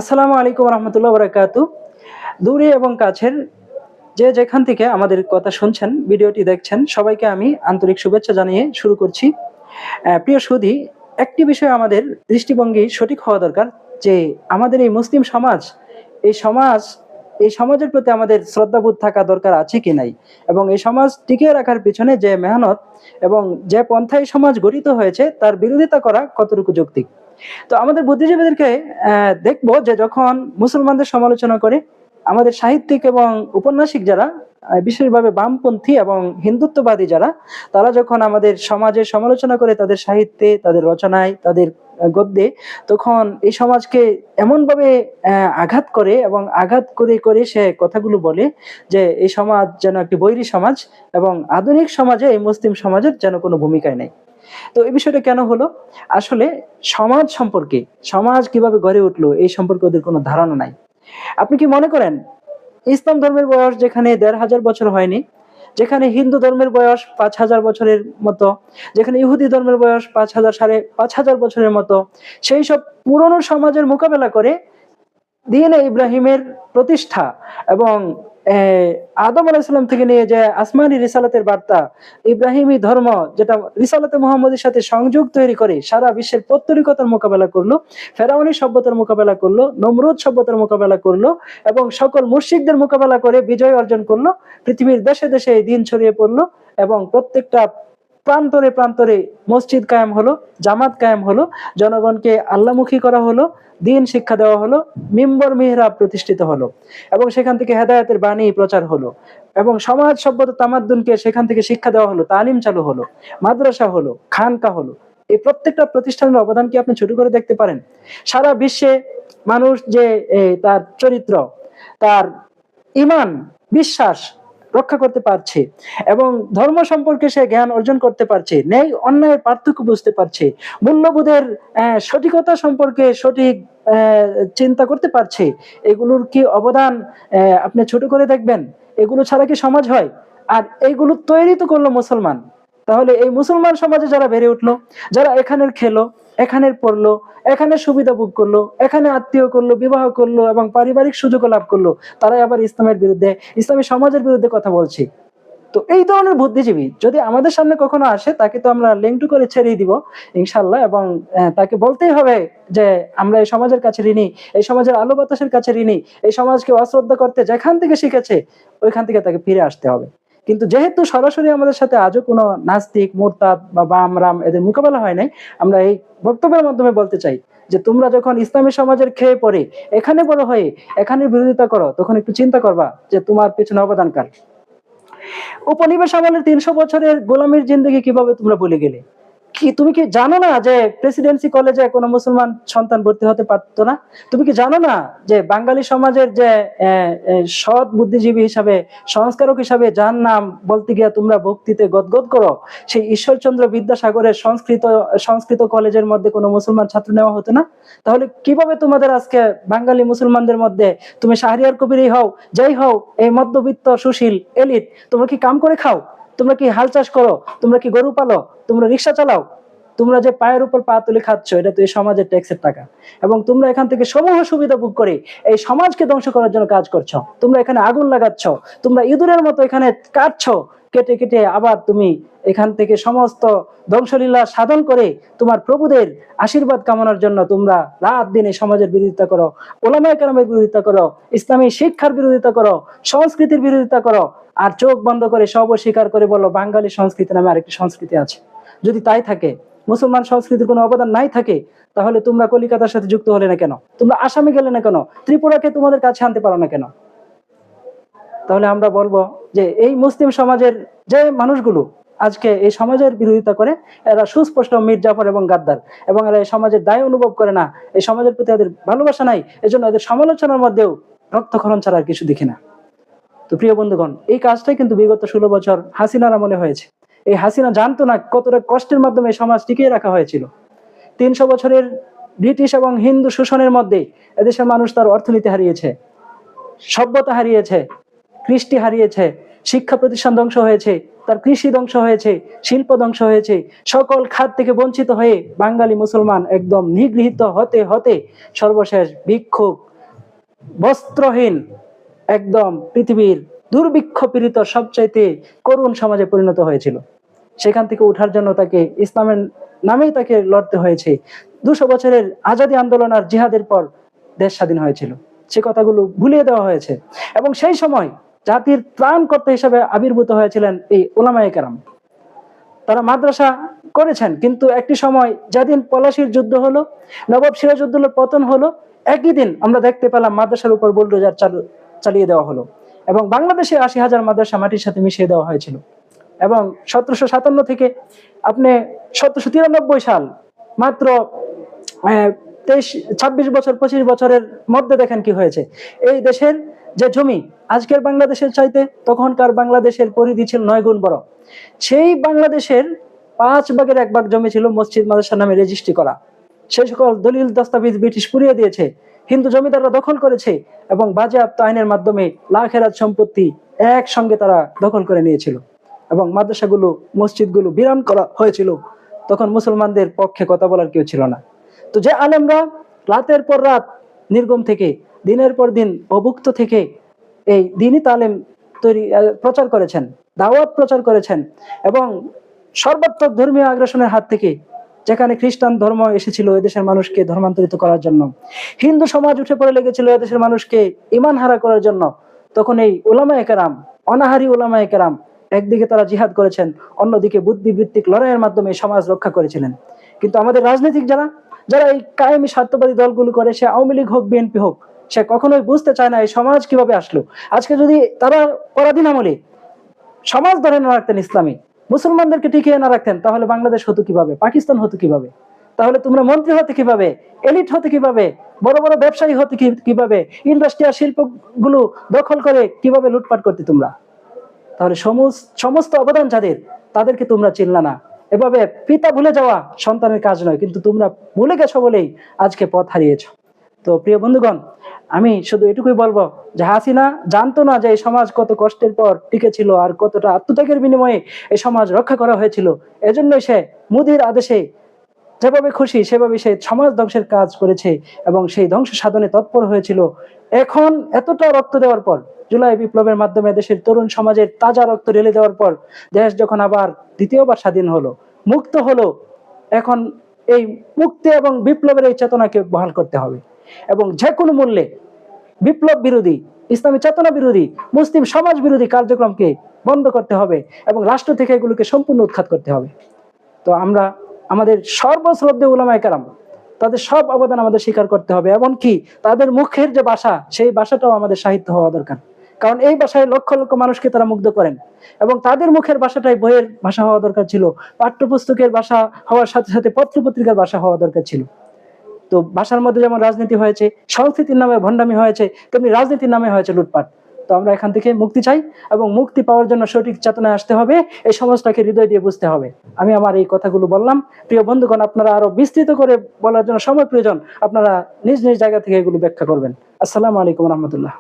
আসসালামু আলাইকুম রহমতুল্লাহ বরকাতু। দূরে এবং কাছের যে যেখান থেকে আমাদের কথা শুনছেন, ভিডিওটি দেখছেন, সবাইকে আমি আন্তরিক শুভেচ্ছা জানিয়ে শুরু করছি। প্রিয় সুধী, একটি বিষয় আমাদের দৃষ্টিভঙ্গি সঠিক হওয়া দরকার যে আমাদের এই মুসলিম সমাজ, এই সমাজ এই সমাজের প্রতি আমাদের শ্রদ্ধাবোধ থাকা দরকার আছে কি নাই, এবং এই সমাজ টিকিয়ে রাখার পিছনে যে মেহনত এবং যে পন্থায় সমাজ গঠিত হয়েছে তার বিরোধিতা করা কতটুকু যৌক্তিক। তো আমাদের বুদ্ধিজীবীদেরকে দেখবো যে যখন মুসলমানদের সমালোচনা করে আমাদের সাহিত্যিক এবং উপন্যাসিক যারা, বিশেষভাবে বামপন্থী এবং হিন্দুত্ববাদী যারা, তারা যখন আমাদের সমাজের সমালোচনা করে তাদের সাহিত্যে, তাদের রচনায়, তাদের গদ্যে, তখন এই সমাজকে এমনভাবে আঘাত করে এবং আঘাত করে করে সে কথাগুলো বলে যে এই সমাজ যেন একটি বৈরী সমাজ এবং আধুনিক সমাজে এই মুসলিম সমাজের যেন কোনো ভূমিকায় নেই। তো এই বিষয়টা কেন হলো? আসলে সমাজ সম্পর্কে, সমাজ কিভাবে গড়ে উঠলো এই সম্পর্কে ওদের কোনো ধারণা নাই। আপনি কি মনে করেন ইসলাম ধর্মের বয়স যেখানে ১৫০০ বছর হয়নি, যেখানে হিন্দু ধর্মের বয়স ৫,০০০ বছরের মতো, যেখানে ইহুদি ধর্মের বয়স ৫,০০০ ৫,০০০ বছরের মতো, সেই সব পুরনো সমাজের মোকাবেলা করে দ্বীনে ইব্রাহিমের প্রতিষ্ঠা এবং আদম আলাইহিসসালাম থেকে নিয়ে যে আসমানি রিসালাতের বার্তা, ইব্রাহিমী ধর্ম যেটা রিসালাতে মুহাম্মদের সাথে সংযোগ তৈরি করে সারা বিশ্বের পৌত্তলিকতার মোকাবেলা করলো, ফেরাউনি সভ্যতার মোকাবেলা করলো, নমরুদ সভ্যতার মোকাবেলা করলো এবং সকল মুশরিকদের মোকাবেলা করে বিজয় অর্জন করলো। পৃথিবীর দেশে দেশে এই দিন ছড়িয়ে পড়লো এবং প্রত্যেকটা প্রান্তরে প্রান্তরে মসজিদ কায়েম হলো, জামাত কায়েম হলো, জনগণকে আল্লাহমুখী করা হলো, দিন শিক্ষা দেওয়া হলো, মিম্বর মিহরাব প্রতিষ্ঠিত হলো এবং সেখান থেকে হেদায়েতের বাণী প্রচার হলো এবং সমাজ সভ্যতা তামাদ্দুনকে সেখান থেকে শিক্ষা দেওয়া হলো, তালিম চালু হলো, মাদ্রাসা হলো, খানকা হলো। এই প্রত্যেকটা প্রতিষ্ঠানের অবদান কি আপনি ছোট করে দেখতে পারেন? সারা বিশ্বে মানুষ যে তার চরিত্র, তার ঈমান, বিশ্বাস রক্ষা করতে পারছে এবং ধর্ম সম্পর্কে সে জ্ঞান অর্জন করতে পারছে, ন্যায় অন্যায়ের পার্থক্য বুঝতে পারছে, মূল্যবোধের সঠিকতা সম্পর্কে সঠিক চিন্তা করতে পারছে। এগুলোর কি অবদান আপনি ছোট করে দেখবেন? এগুলো ছাড়া কি সমাজ হয়? আর এইগুলো তৈরি তো করলো মুসলমান। তাহলে এই মুসলমান সমাজে যারা বেড়ে উঠলো, যারা এখানের খেলো, এখানের পড়লো, এখানে সুবিধা ভোগ করলো, এখানে আত্মীয় করলো, বিবাহ করলো এবং পারিবারিক সুযোগ লাভ করলো, তারাই আবার ইসলামের বিরুদ্ধে, ইসলামী সমাজের বিরুদ্ধে কথা বলছে। তো এই ধরনের বুদ্ধিজীবী যদি আমাদের সামনে কখনো আসে, তাকে তো আমরা লেংটু করে ছেড়েই দিব ইনশাল্লাহ, এবং তাকে বলতেই হবে যে আমরা এই সমাজের কাছে ঋণী, এই সমাজের আলো বাতাসের কাছে ঋণী, এই সমাজকে অশ্রদ্ধা করতে যেখান থেকে শিখেছে ওইখান থেকে তাকে ফিরে আসতে হবে। কিন্তু যেহেতু সরাসরি আমাদের সাথে আজও কোনো নাস্তিক, মুরতাদ বা বাম রাম এদের মোকাবেলা হয় নাই, আমরা এই বক্তব্যের মাধ্যমে বলতে চাই যে তোমরা যখন ইসলামী সমাজের খেয়ে পড়ে এখানে বড় হয়ে এখানের বিরোধিতা করো, তখন একটু চিন্তা করবা যে তোমার পেছনে অবদান কার। উপনিবেশ আমলের ৩০০ বছরের গোলামীর জিন্দগি কিভাবে তোমরা ভুলে গেলে? কি তুমি কি জানো না যে প্রেসিডেন্সি কলেজে কোনো মুসলমান সন্তান ভর্তি হতে পারতো না? তুমি কি জানো না যে বাঙালি সমাজের যে সৎ বুদ্ধিজীবী হিসাবে, সংস্কারক হিসাবে যার নাম বলতে গিয়ে তোমরা ভক্তিতে গদগদ করো, সেই ঈশ্বরচন্দ্র বিদ্যাসাগরের সংস্কৃত কলেজের মধ্যে কোনো মুসলমান ছাত্র নেওয়া হতো না? তাহলে কিভাবে তোমাদের আজকে বাঙালি মুসলমানদের মধ্যে, তুমি শাহরিয়ার কবিরই হও, যাই হও, এই মধ্যবিত্ত সুশীল এলিট, তোমরা কি কাম করে খাও? তোমরা কি হাল চাষ করো? তোমরা কি গরু পালো? তোমরা রিক্সা চালাও? তোমরা যে পায়ের উপর পা তুলে খাচ্ছ, এটা তো এই সমাজের ট্যাক্সের টাকা, এবং তোমরা এখান থেকে সমূহ সুবিধা ভোগ করে এই সমাজকে ধ্বংস করার জন্য কাজ করছো। তোমরা এখানে আগুন লাগাচ্ছ, তোমরা ইঁদুরের মতো এখানে কাটছো, কেটে কেটে আবার তুমি এখান থেকে সমস্ত ধ্বংসলীলা সাধন করে তোমার প্রভুদের আশীর্বাদ কামনার জন্য তোমরা রাত দিন এই সমাজের বিরোধিতা করো, ওলামায়ে কেরামের বিরোধিতা করো, ইসলামী শিক্ষার বিরোধিতা করো, সংস্কৃতির বিরোধিতা করো, আর চোখ বন্ধ করে সব অস্বীকার করে বলো বাঙালি সংস্কৃতি নামে আরেকটি সংস্কৃতি আছে। যদি তাই থাকে, মুসলমান সংস্কৃতির কোনো অবদান নাই থাকে, তাহলে তোমরা কলিকাতার সাথে যুক্ত হলে না কেন? তোমরা আসামে গেলে না কেন? ত্রিপুরাকে তোমাদের কাছে আনতে পারো না কেন? তাহলে আমরা বলবো যে এই মুসলিম সমাজের যে মানুষগুলো আজকে এই সমাজের বিরোধিতা করে, এরা সুস্পষ্ট মীর জাফর এবং গাদ্দার, এবং এরা এই সমাজের দায় অনুভব করে না, এই সমাজের প্রতি এদের ভালোবাসা নাই, এজন্য এদের সমালোচনার মধ্যেও রক্তক্ষরণ ছাড়া আর কিছু দেখি না। তো প্রিয় বন্ধুগণ, এই কাজটাই কিন্তু বিগত 16 বছর হাসিনার আমলে হয়েছে। এই হাসিনা জানতো না কতটা কষ্টের মাধ্যমে এই সমাজ টিকিয়ে রাখা হয়েছিল। 300 বছরের ব্রিটিশ এবং হিন্দু শোষণের মধ্যে এদেশের মানুষ তার অর্থনীতি হারিয়েছে, সভ্যতা হারিয়েছে, কৃষ্টি হারিয়েছে, শিক্ষা প্রতিষ্ঠান ধ্বংস হয়েছে, তার কৃষি ধ্বংস হয়েছে, শিল্প ধ্বংস হয়েছে। সকল খাত থেকে বঞ্চিত হয়ে বাঙালি মুসলমান একদম নিগৃহীত হতে হতে সর্বশেষ ভিক্ষুক, বস্ত্রহীন, একদম পৃথিবীর দুর্ভিক্ষ পীড়িত সবচাইতে করুণ সমাজে পরিণত হয়েছিল। সেখান থেকে ওঠার জন্য তাকে ইসলামের নামেই তাকে লড়তে হয়েছে। 200 বছরের আজাদী আন্দোলন আর জিহাদের পর দেশ স্বাধীন হয়েছিল, সে কথাগুলো ভুলিয়ে দেওয়া হয়েছে। এবং সেই সময় জাতির ত্রাণকর্তা হিসেবে আবির্ভূত হয়েছিলেন এই উলামায়ে কেরাম। তারা মাদ্রাসা করেছেন, কিন্তু একটি সময় যেদিন পলাশির যুদ্ধ হলো, নবাব সিরাজউদ্দৌলার পতন হলো, একই দিন আমরা দেখতে পেলাম মাদ্রাসার উপর বুলডোজার চালিয়ে দেওয়া হলো এবং বাংলাদেশে 80,000 মাদ্রাসা মাটির সাথে মিশিয়ে দেওয়া হয়েছিল। এবং 1757 থেকে আপনি 1793 সাল, মাত্র 26 বছর 25 বছরের মধ্যে দেখেন কি হয়েছে। এই দেশের যে জমি আজকের বাংলাদেশের চাইতে তখনকার বাংলাদেশের পরিধি ছিল 9 গুণ বড়। সেই বাংলাদেশের 5 ভাগের 1 ভাগ জমি ছিল মসজিদ মাদ্রাসার নামে রেজিস্ট্রি করা। সেই সকল দলিল দস্তাবেজ ব্রিটিশ পুড়িয়ে দিয়েছে, হিন্দু জমিদাররা দখল করেছে এবং বাজেয়াপ্ত আইনের মাধ্যমে লাখেরাত সম্পত্তি একসঙ্গে তারা দখল করে নিয়েছিল এবং মাদ্রাসাগুলো, মসজিদগুলো বিরান করা হয়েছিল। তখন মুসলমানদের পক্ষে কথা বলার কেউ ছিল না। তো যে আলেমরা রাতের পর রাত নির্গম থেকে, দিনের পর দিন অভুক্ত থেকে এই দ্বীনি তালিম প্রচার করেছেন, দাওয়াত প্রচার করেছেন এবং সর্বাত্মক ধর্মীয় আগ্রাসনের হাত থেকে, যেখানে খ্রিস্টান ধর্ম এসেছিল এদেশের মানুষকে ধর্মান্তরিত করার জন্য, হিন্দু সমাজ উঠে পড়ে লেগেছিল এদেশের মানুষকে ঈমান হারা করার জন্য, তখন এই উলামায়ে কেরাম, অনাহারী উলামায়ে কেরাম, একদিকে তারা জিহাদ করেছেন, অন্যদিকে বুদ্ধিবৃত্তিক লড়াইয়ের মাধ্যমে সমাজ রক্ষা করেছিলেন। কিন্তু আমাদের রাজনৈতিক যারা এই কায়েমি স্বার্থবাদী দলগুলো করে, সে আওয়ামী লীগ হোক, বিএনপি হোক, সে কখনোই বুঝতে চায় না এই সমাজ কিভাবে আসলো। আজকে যদি তারা পরাধীন আমলে সমাজ ধরে না রাখতেন, ইসলামী মুসলমানদেরকে টিকিয়ে না রাখতেন, তাহলে বাংলাদেশ হতো কিভাবে, পাকিস্তান হতো কিভাবে, তাহলে তোমরা মন্ত্রী হতে কিভাবে, এলিট হতে কিভাবে, বড় বড় ব্যবসায়ী হতে কিভাবে, ইন্ডাস্ট্রিয়াল শিল্পগুলো দখল করে কিভাবে লুটপাট করতে তোমরা। তাহলে সমস্ত অবদান যাদের, তাদেরকে তোমরা চিনলা না। এভাবে পিতা ভুলে যাওয়া সন্তানের কাজ নয়, কিন্তু তোমরা ভুলে গেছো বলেই আজকে পথ হারিয়েছো। তো প্রিয় বন্ধুগণ, আমি শুধু এটুকুই বলবো যে হাসিনা জানতো না যে এই সমাজ কত কষ্টের পর টিকে ছিল আর কতটা আত্মত্যাগের বিনিময়ে এই সমাজ রক্ষা করা হয়েছিল। এজন্যই সে মোদির আদেশে যেভাবে খুশি সেভাবে সে সমাজ ধ্বংসের কাজ করেছে এবং সেই ধ্বংস সাধনে তৎপর হয়েছিল। এখন এতটা রক্ত দেওয়ার পর, জুলাই বিপ্লবের মাধ্যমে দেশের তরুণ সমাজের তাজা রক্ত ঢেলে দেওয়ার পর দেশ যখন আবার দ্বিতীয়বার স্বাধীন হলো, মুক্ত হলো, এখন এই মুক্তি এবং বিপ্লবের এই চেতনাকে বহাল করতে হবে এবং যে কোনো মূল্যে বিপ্লব বিরোধী, ইসলামী চেতনা বিরোধী, মুসলিম সমাজ বিরোধী কার্যক্রমকে বন্ধ করতে হবে এবং রাষ্ট্র থেকে এগুলোকে সম্পূর্ণ উৎখাত করতে হবে। তো আমরা আমাদের সর্বশ্রদ্ধেয় উলামায়ে কেরাম, তাদের সব অবদান আমাদের স্বীকার করতে হবে, এমনকি তাদের মুখের যে ভাষা, সেই ভাষাটাও আমাদের সাহিত্য হওয়া দরকার। কারণ এই ভাষায় লক্ষ লক্ষ মানুষকে তারা মুগ্ধ করেন এবং তাদের মুখের ভাষাটাই বইয়ের ভাষা হওয়া দরকার ছিল, পাঠ্যপুস্তকের ভাষা হওয়ার সাথে সাথে পত্রপত্রিকার ভাষা হওয়া দরকার ছিল। তো ভাষার মধ্যে যেমন রাজনীতি হয়েছে, সংস্কৃতির নামে ভণ্ডামি হয়েছে, তেমনি রাজনীতির নামে হয়েছে লুটপাট। তো আমরা এখান থেকে মুক্তি চাই এবং মুক্তি পাওয়ার জন্য সঠিক চেতনায় আসতে হবে, এই সমাজটাকে হৃদয় দিয়ে বুঝতে হবে। আমি আমার এই কথাগুলো বললাম। প্রিয় বন্ধুগণ, আপনারা আরো বিস্তৃত করে বলার জন্য সময় প্রয়োজন, আপনারা নিজ নিজ জায়গা থেকে এগুলো ব্যাখ্যা করবেন। আসসালামু আলাইকুম রহমতুল্লাহ।